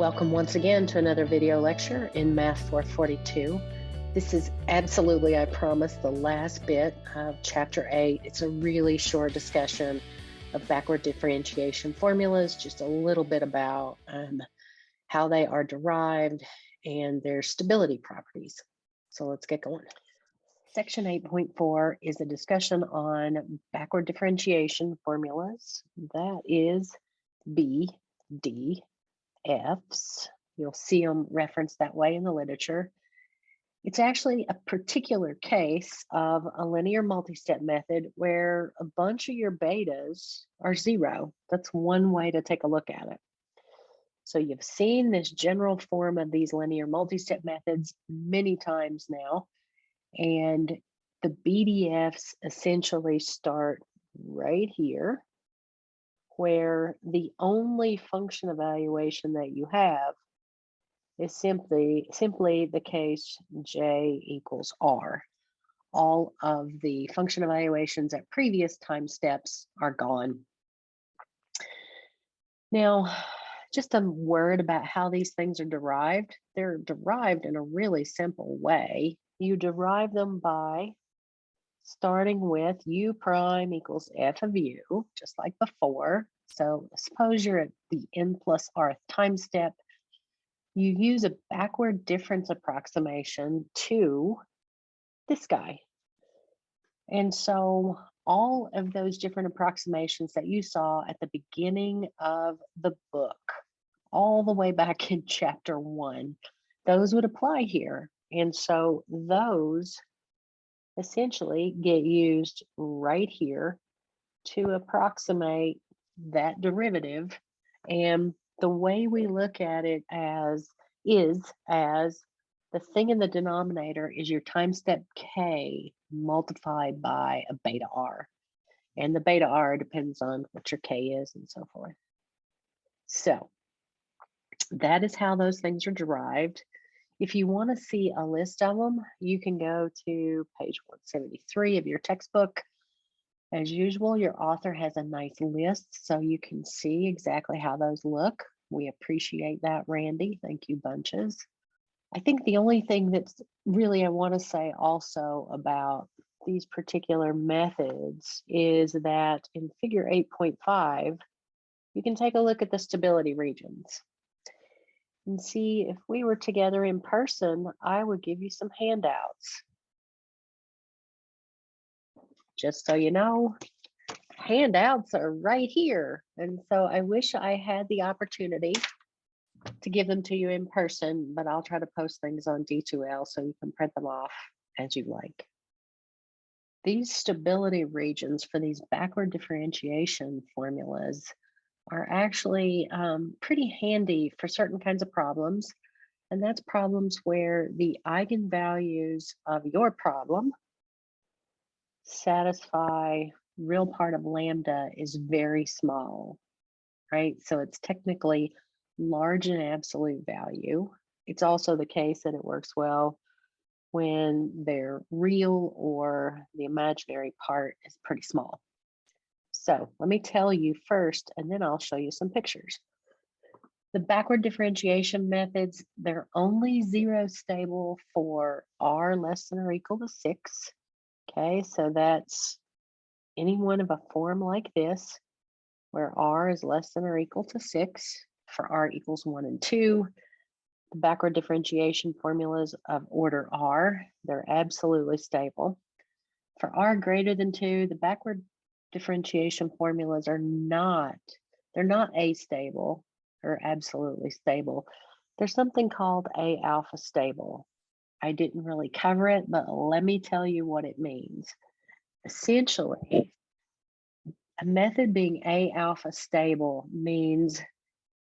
Welcome once again to another video lecture in Math 442. This is absolutely, I promise, the last bit of Chapter 8. It's a really short discussion of backward differentiation formulas, just a little bit about how they are derived and their stability properties. So let's get going. Section 8.4 is a discussion on backward differentiation formulas. That is BDFs. You'll see them referenced that way in the literature. It's actually a particular case of a linear multi-step method where a bunch of your betas are zero. That's one way to take a look at it. So you've seen this general form of these linear multi-step methods many times now, and the BDFs essentially start right here, where the only function evaluation that you have is simply the case J equals R. All of the function evaluations at previous time steps are gone. Now, just a word about how these things are derived. They're derived in a really simple way. You derive them by starting with U prime equals F of U, just like before. So suppose you're at the n plus rth time step. You use a backward difference approximation to this guy. And so all of those different approximations that you saw at the beginning of the book, all the way back in chapter 1, those would apply here. And so those essentially get used right here to approximate that derivative. And the way we look at it as the thing in the denominator is your time step K multiplied by a beta R. And the beta R depends on what your K is and so forth. So that is how those things are derived. If you want to see a list of them, you can go to page 173 of your textbook. As usual, your author has a nice list so you can see exactly how those look. We appreciate that, Randy. Thank you, bunches. I think the only thing that's really I want to say also about these particular methods is that in figure 8.5, you can take a look at the stability regions and see if we were together in person, I would give you some handouts. Just so you know, handouts are right here. And so I wish I had the opportunity to give them to you in person, but I'll try to post things on D2L so you can print them off as you like. These stability regions for these backward differentiation formulas are actually pretty handy for certain kinds of problems. And that's problems where the eigenvalues of your problem satisfy real part of lambda is very small, right? So it's technically large in absolute value. It's also the case that it works well when they're real or the imaginary part is pretty small. So let me tell you first, and then I'll show you some pictures. The backward differentiation methods, they're only zero stable for r less than or equal to 6. Okay, so that's any one of a form like this, where r is less than or equal to 6 for r equals 1 and 2. The backward differentiation formulas of order r, they're absolutely stable. For r greater than 2, the backward differentiation formulas are they're not astable or absolutely stable. There's something called A alpha stable. I didn't really cover it, but let me tell you what it means. Essentially, a method being A alpha stable means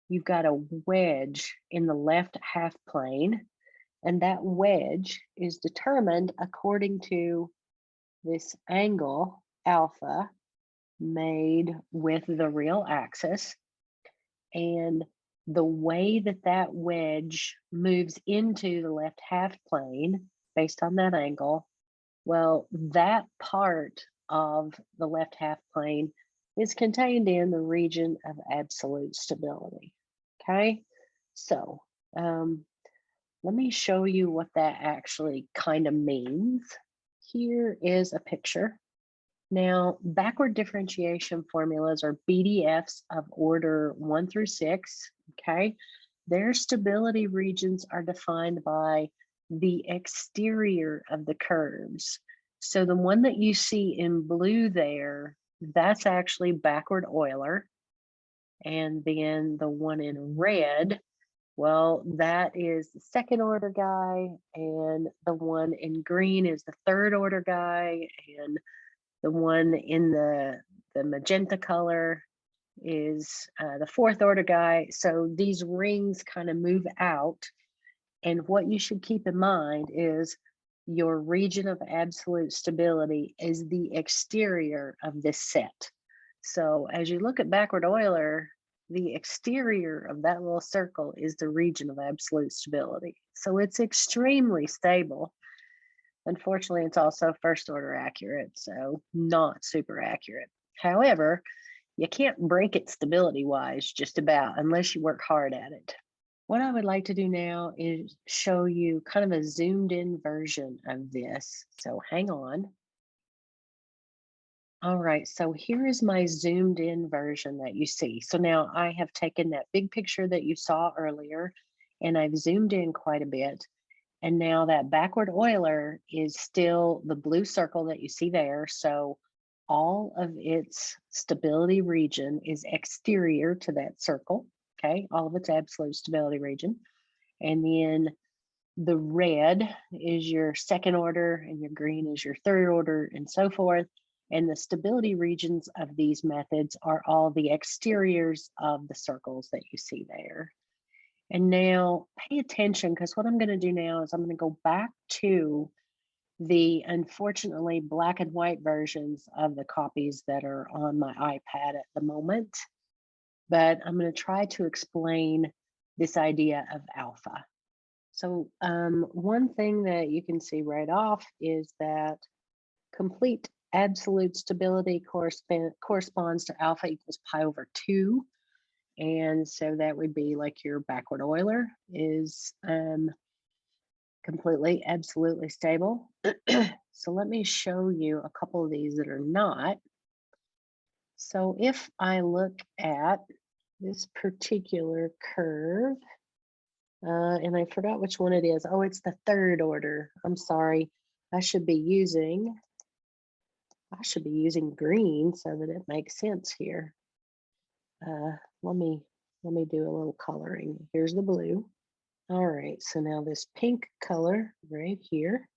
you've got a wedge in the left half plane, and that wedge is determined according to this angle alpha made with the real axis. And the way that that wedge moves into the left half plane based on that angle, well, that part of the left half plane is contained in the region of absolute stability. Okay, So let me show you what that actually kind of means. Here is a picture. Now, backward differentiation formulas are BDFs of order 1 through 6, okay? Their stability regions are defined by the exterior of the curves. So the one that you see in blue there, that's actually backward Euler. And then the one in red, well, that is the second order guy, and the one in green is the third order guy, and the one in the magenta color is the fourth order guy. So these rings kind of move out. And what you should keep in mind is your region of absolute stability is the exterior of this set. So as you look at backward Euler, the exterior of that little circle is the region of absolute stability. So it's extremely stable. Unfortunately, it's also first order accurate, so not super accurate. However, you can't break it stability wise, just about, unless you work hard at it. What I would like to do now is show you kind of a zoomed in version of this. So hang on. All right, so here is my zoomed in version that you see. So now I have taken that big picture that you saw earlier and I've zoomed in quite a bit. And now that backward Euler is still the blue circle that you see there. So all of its stability region is exterior to that circle, okay? All of its absolute stability region. And then the red is your second order and your green is your third order and so forth. And the stability regions of these methods are all the exteriors of the circles that you see there. And now pay attention, because what I'm going to do now is I'm going to go back to the unfortunately black and white versions of the copies that are on my iPad at the moment. But I'm going to try to explain this idea of alpha. So one thing that you can see right off is that complete absolute stability corresponds to alpha equals pi over 2. And so that would be like your backward Euler is completely, absolutely stable. So let me show you a couple of these that are not. So if I look at this particular curve, and I forgot which one it is. Oh, it's the third order. I'm sorry. I should be using green so that it makes sense here. Let me do a little coloring. Here's the blue. All right, so now this pink color right here,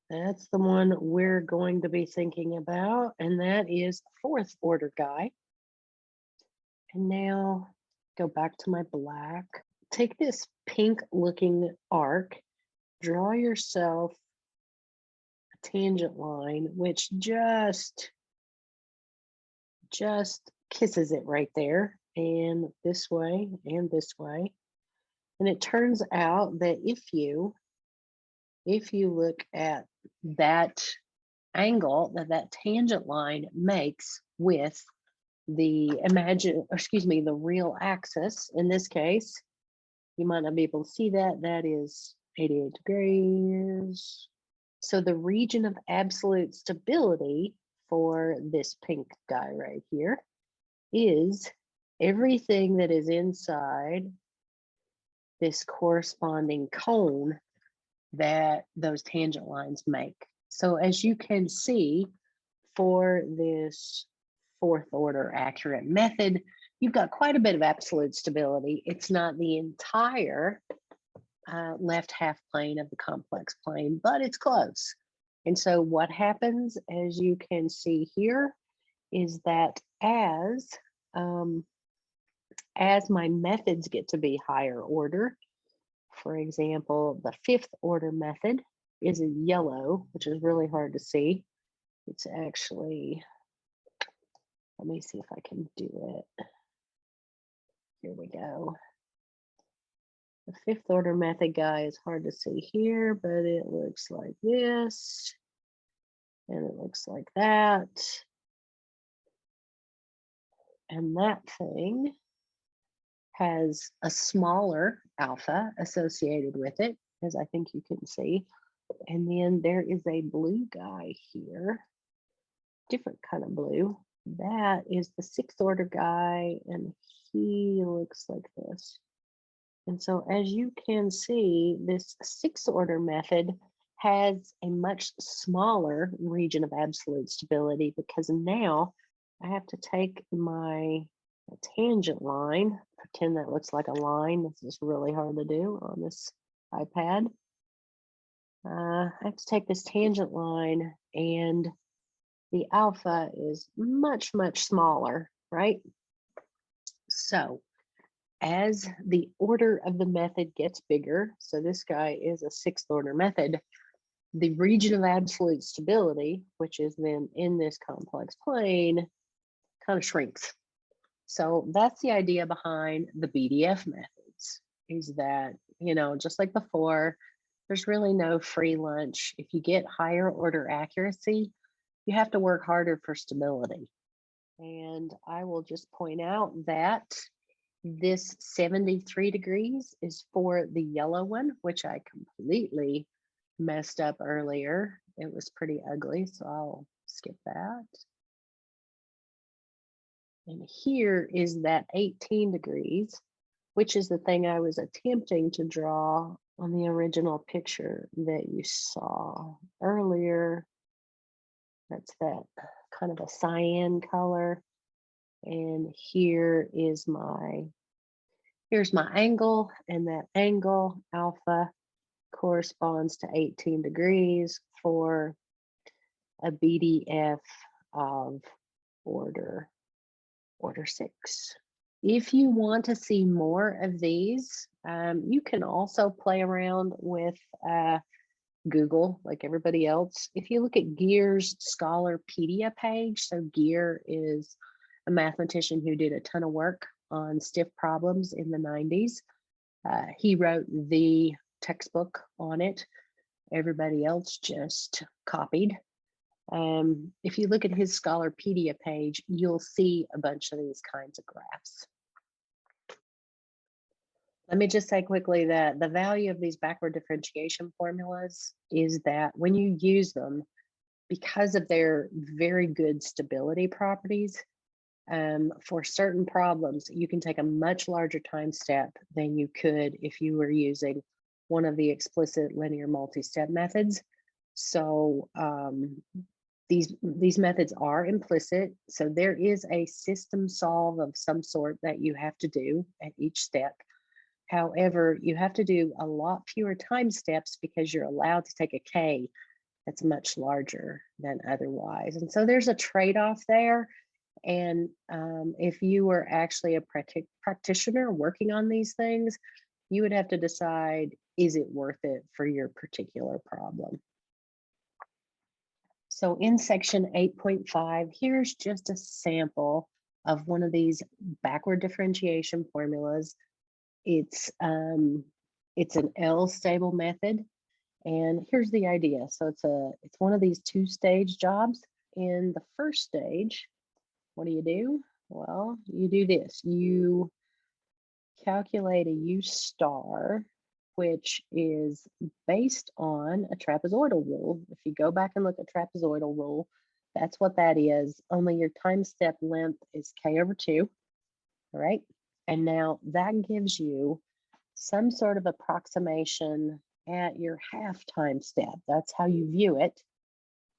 that's the one we're going to be thinking about, and that is the fourth order guy. And now go back to my black. Take this pink looking arc, draw yourself a tangent line, which just kisses it right there, and this way and this way. And it turns out that if you look at that angle that tangent line makes with the the real axis, in this case, you might not be able to see that, that is 88 degrees. So the region of absolute stability for this pink guy right here is everything that is inside this corresponding cone that those tangent lines make. So as you can see, for this fourth order accurate method, you've got quite a bit of absolute stability. It's not the entire left half plane of the complex plane, but it's close. And so what happens, as you can see here, is that as my methods get to be higher order, for example, the fifth order method is a yellow, which is really hard to see. It's actually, let me see if I can do it. Here we go. The fifth order method guy is hard to see here, but it looks like this, and it looks like that. And that thing has a smaller alpha associated with it, as I think you can see. And then there is a blue guy here, different kind of blue. That is the 6th order guy, and he looks like this. And so as you can see, this 6th order method has a much smaller region of absolute stability, because now I have to take my tangent line, pretend that looks like a line. This is really hard to do on this iPad. I have to take this tangent line, and the alpha is much, much smaller, right? So as the order of the method gets bigger, so this guy is a 6th order method, the region of absolute stability, which is then in this complex plane, kind of shrinks. So that's the idea behind the BDF methods, is that, just like before, there's really no free lunch. If you get higher order accuracy, you have to work harder for stability. And I will just point out that this 73 degrees is for the yellow one, which I completely messed up earlier. It was pretty ugly, so I'll skip that. And here is that 18 degrees, which is the thing I was attempting to draw on the original picture that you saw earlier. That's that kind of a cyan color. And here's my angle, and that angle alpha corresponds to 18 degrees for a BDF of order 6. If you want to see more of these, you can also play around with Google like everybody else. If you look at Gear's Scholarpedia page, so Gear is a mathematician who did a ton of work on stiff problems in the 90s. He wrote the textbook on it. Everybody else just copied. If you look at his Scholarpedia page, you'll see a bunch of these kinds of graphs. Let me just say quickly that the value of these backward differentiation formulas is that when you use them, because of their very good stability properties, for certain problems, you can take a much larger time step than you could if you were using one of the explicit linear multi-step methods. So these methods are implicit. So there is a system solve of some sort that you have to do at each step. However, you have to do a lot fewer time steps because you're allowed to take a K that's much larger than otherwise. And so there's a trade-off there. And if you were actually a practitioner working on these things, you would have to decide, is it worth it for your particular problem? So in section 8.5, here's just a sample of one of these backward differentiation formulas. It's an L stable method. And here's the idea. So it's one of these 2-stage jobs. In the first stage, what do? Well, you do this. You calculate a U star, which is based on a trapezoidal rule. If you go back and look at trapezoidal rule, that's what that is. Only your time step length is K/2, all right? And now that gives you some sort of approximation at your half time step. That's how you view it.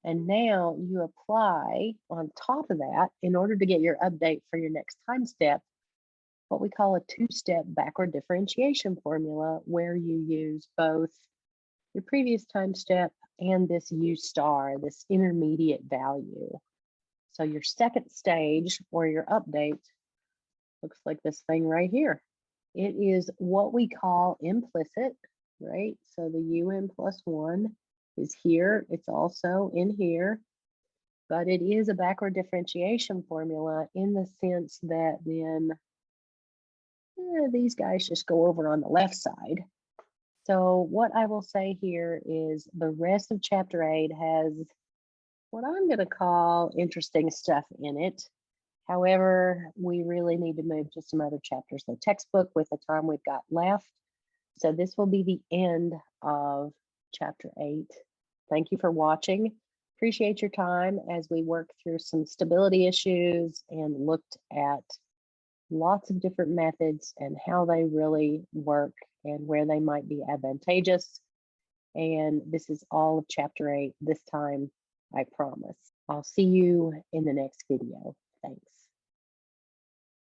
And now you apply on top of that, in order to get your update for your next time step, what we call a 2-step backward differentiation formula, where you use both your previous time step and this U star, this intermediate value. So your second stage, or your update, looks like this thing right here. It is what we call implicit, right? So the UN plus 1 is here. It's also in here, but it is a backward differentiation formula in the sense that then these guys just go over on the left side. So what I will say here is the rest of chapter 8 has what I'm going to call interesting stuff in it. However, we really need to move to some other chapters in the textbook with the time we've got left. So this will be the end of chapter 8. Thank you for watching. Appreciate your time as we work through some stability issues and looked at lots of different methods and how they really work and where they might be advantageous. And this is all of chapter 8 this time, I promise. I'll see you in the next video. Thanks.